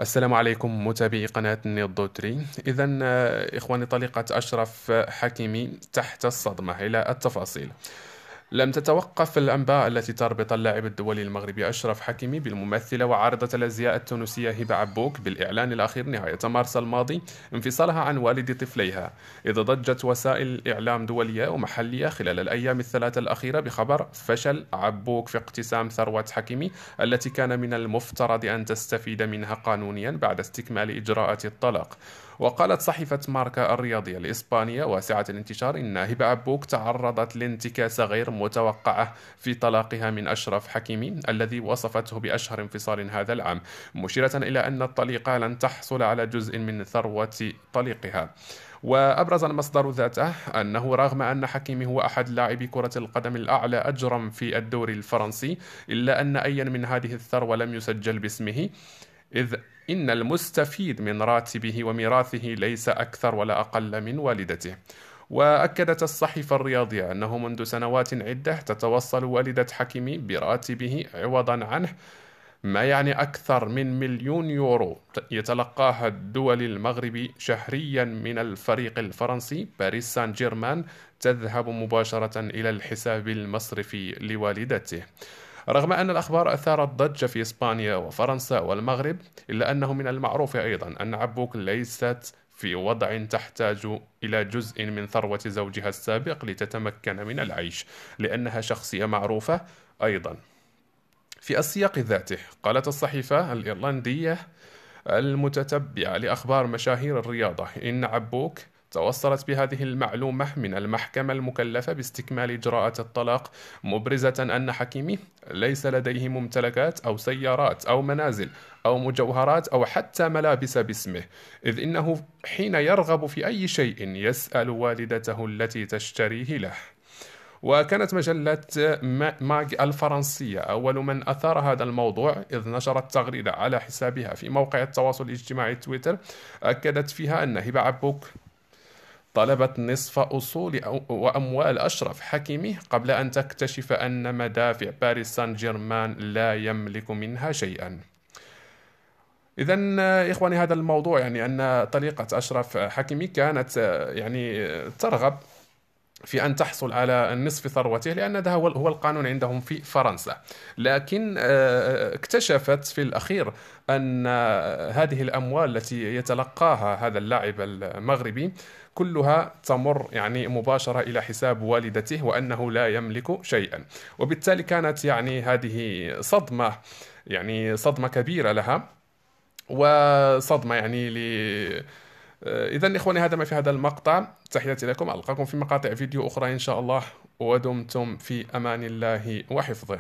السلام عليكم متابعي قناة النيل. إذا إخواني، طليقة أشرف حكيمي تحت الصدمة. إلى التفاصيل. لم تتوقف الأنباء التي تربط اللاعب الدولي المغربي أشرف حكيمي بالممثلة وعارضة الأزياء التونسية هبة عبوك بالإعلان الأخير نهاية مارس الماضي انفصالها عن والد طفليها، إذ ضجت وسائل إعلام دولية ومحلية خلال الأيام الثلاثة الأخيرة بخبر فشل عبوك في اقتسام ثروة حكيمي التي كان من المفترض أن تستفيد منها قانونيا بعد استكمال إجراءات الطلاق. وقالت صحيفة ماركا الرياضية الإسبانية واسعة الانتشار إن هبة عبوك تعرضت لانتكاسة غير متوقعة في طلاقها من أشرف حكيمي الذي وصفته بأشهر انفصال هذا العام، مشيرة إلى أن الطليقة لن تحصل على جزء من ثروة طليقها. وأبرز المصدر ذاته أنه رغم أن حكيمي هو أحد لاعبي كرة القدم الأعلى أجرا في الدوري الفرنسي، إلا أن أي من هذه الثروة لم يسجل باسمه، إذ إن المستفيد من راتبه وميراثه ليس أكثر ولا أقل من والدته. وأكدت الصحيفة الرياضية أنه منذ سنوات عدة تتوصل والدة حكيمي براتبه عوضا عنه، ما يعني أكثر من 1,000,000 يورو يتلقاها الدولي المغربي شهريا من الفريق الفرنسي باريس سان جيرمان، تذهب مباشرة إلى الحساب المصرفي لوالدته. رغم أن الأخبار أثارت ضجة في إسبانيا وفرنسا والمغرب، إلا أنه من المعروف أيضا أن عبوك ليست في وضع تحتاج إلى جزء من ثروة زوجها السابق لتتمكن من العيش، لأنها شخصية معروفة أيضا. في السياق ذاته قالت الصحيفة الإيرلندية المتتبعة لأخبار مشاهير الرياضة إن عبوك توصلت بهذه المعلومة من المحكمة المكلفة باستكمال إجراءات الطلاق، مبرزة أن حكيمي ليس لديه ممتلكات أو سيارات أو منازل أو مجوهرات أو حتى ملابس باسمه، إذ إنه حين يرغب في أي شيء يسأل والدته التي تشتريه له. وكانت مجلة ماغ الفرنسية أول من أثار هذا الموضوع، إذ نشرت تغريدة على حسابها في موقع التواصل الاجتماعي تويتر أكدت فيها أن هبة عبوك طلبت نصف أصول وأموال أشرف حكيمي قبل أن تكتشف أن مدافع باريس سان جيرمان لا يملك منها شيئا. إذا إخواني، هذا الموضوع يعني أن طليقة أشرف حكيمي كانت ترغب في أن تحصل على نصف ثروته، لأن هذا هو القانون عندهم في فرنسا. لكن اكتشفت في الأخير أن هذه الأموال التي يتلقاها هذا اللاعب المغربي كلها تمر مباشرة إلى حساب والدته، وأنه لا يملك شيئا. وبالتالي كانت هذه صدمة، صدمة كبيرة لها، وصدمة إذا إخواني، هذا ما في هذا المقطع. تحياتي لكم، ألقاكم في مقاطع فيديو أخرى إن شاء الله، ودمتم في أمان الله وحفظه.